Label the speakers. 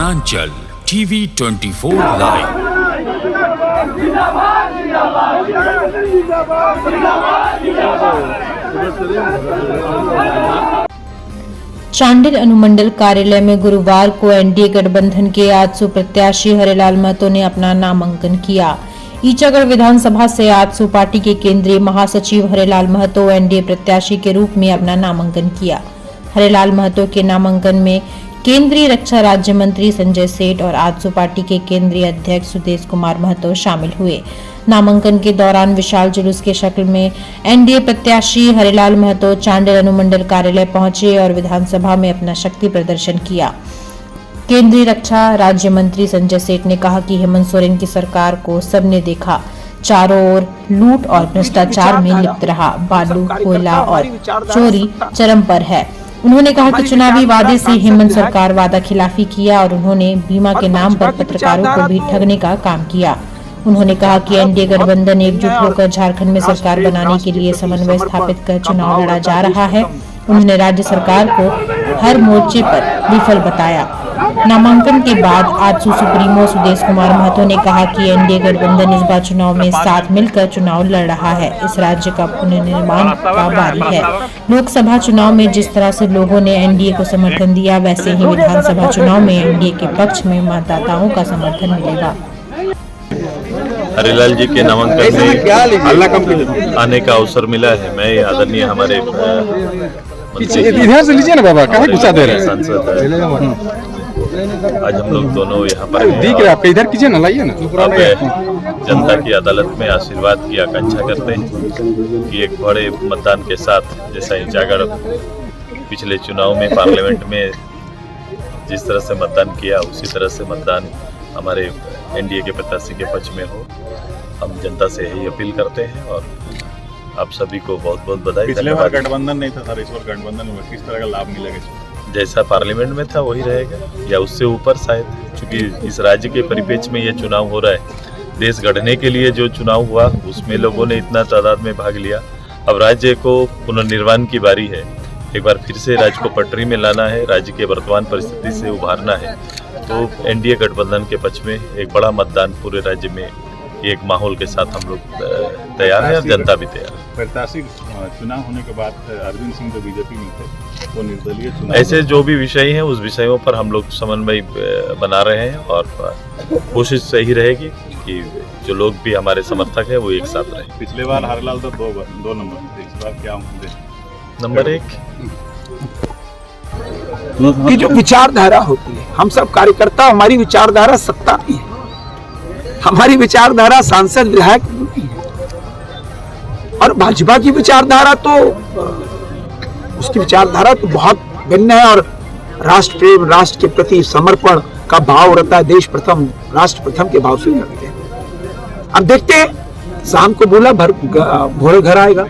Speaker 1: वनांचल TV 24 live.
Speaker 2: Chandil अनुमंडल कार्यालय में गुरुवार को एनडीए गठबंधन के आजसू प्रत्याशी हरिलाल महतो ने अपना नामांकन किया। ईचागढ़ विधानसभा से आजसू पार्टी के केंद्रीय महासचिव हरिलाल महतो एनडीए प्रत्याशी के रूप में अपना नामांकन किया। हरिलाल महतो के नामांकन में केंद्रीय रक्षा राज्य मंत्री संजय सेठ और आजसू पार्टी के केंद्रीय अध्यक्ष सुदेश कुमार महतो शामिल हुए। नामांकन के दौरान विशाल जुलूस के शक्ल में एनडीए प्रत्याशी हरिलाल महतो चांडिल अनुमंडल कार्यालय पहुंचे और विधानसभा में अपना शक्ति प्रदर्शन किया। केंद्रीय रक्षा राज्य मंत्री संजय सेठ ने कहा कि हेमंत सोरेन की सरकार को सबने देखा, चारों ओर लूट और भ्रष्टाचार में लिप्त रहा, बालू, कोयला और चोरी चरम पर है। उन्होंने कहा कि चुनावी वादे से हेमंत सरकार वादा खिलाफी किया और उन्होंने बीमा के नाम पर पत्रकारों को भी ठगने का काम किया। उन्होंने कहा कि एनडीए गठबंधन एकजुट होकर झारखंड में सरकार बनाने के लिए समन्वय स्थापित कर चुनाव लड़ा जा रहा है। उन्होंने राज्य सरकार को हर मोर्चे पर विफल बताया। नामांकन के बाद आजसू सुप्रीमो सुदेश कुमार महतो ने कहा कि एनडीए गठबंधन इस बार चुनाव में साथ मिलकर चुनाव लड़ रहा है। इस राज्य का पुनर्निर्माण का बारी है। लोकसभा चुनाव में जिस तरह से लोगों ने एनडीए को समर्थन दिया, वैसे ही विधानसभा चुनाव में एनडीए के पक्ष में मतदाताओं का समर्थन मिलेगा।
Speaker 3: हरिलाल जी के नामांकन में आने का अवसर मिला है। मैं आदरणीय हमारे
Speaker 4: इधर से लीजिए ना बाबा, कहाँ गुस्सा दे रहे हैं?
Speaker 3: आज हम लोग दोनों यहाँ पर
Speaker 4: दिख रहा है आपका, इधर कीजिए ना, लाइए ना।
Speaker 3: जनता की अदालत में आशीर्वाद की आकांक्षा करते हैं कि एक बड़े मतदान के साथ, जैसा ईचागढ़ पिछले चुनाव में पार्लियामेंट में जिस तरह से मतदान किया, उसी तरह से मतदान हमारे एनडीए के प्रत्याशी के पक्ष में हो। हम जनता से यही अपील करते हैं और आप सभी को बहुत बहुत बधाई।
Speaker 5: पिछले बार गठबंधन नहीं था सर, इस बार गठबंधन में किस तरह का लाभ मिलेगा?
Speaker 3: जैसा पार्लियामेंट में था वही रहेगा या उससे ऊपर शायद, क्योंकि इस राज्य के परिप्रेक्ष्य में ये चुनाव हो रहा है। देश गढ़ने के लिए जो चुनाव हुआ उसमें लोगों ने इतना तादाद में भाग लिया। अब राज्य को पुनर्निर्माण की बारी है। एक बार फिर से राज्य को पटरी में लाना है, राज्य के वर्तमान परिस्थिति से उभारना है। तो एनडीए गठबंधन के पक्ष में एक बड़ा मतदान पूरे राज्य में एक माहौल के साथ हम लोग तैयार है और जनता भी तैयार है।
Speaker 5: प्रत्याशी चुनाव होने के बाद अरविंद सिंह जो बीजेपी में थे, वो निर्दलीय चुनाव,
Speaker 3: ऐसे जो भी विषय हैं उस विषयों पर हम लोग समन्वय बना रहे हैं और कोशिश सही रहेगी कि जो लोग भी हमारे समर्थक हैं वो एक साथ रहे।
Speaker 5: पिछले बार हरिलाल तो दो नंबर थे, इस बार क्या होंगे?
Speaker 3: नंबर 1
Speaker 6: की जो विचारधारा होती है, हम सब कार्यकर्ता, हमारी विचारधारा सत्ता नहीं है, हमारी विचारधारा सांसद विधायक नहीं है। और भाजपा की विचारधारा तो उसकी विचारधारा तो बहुत भिन्न है और राष्ट्र प्रेम, राष्ट्र के प्रति समर्पण का भाव रहता है। देश प्रथम, राष्ट्र प्रथम के भाव से लड़ते हैं। अब देखते हैं, शाम को बोला भोरे घर आएगा।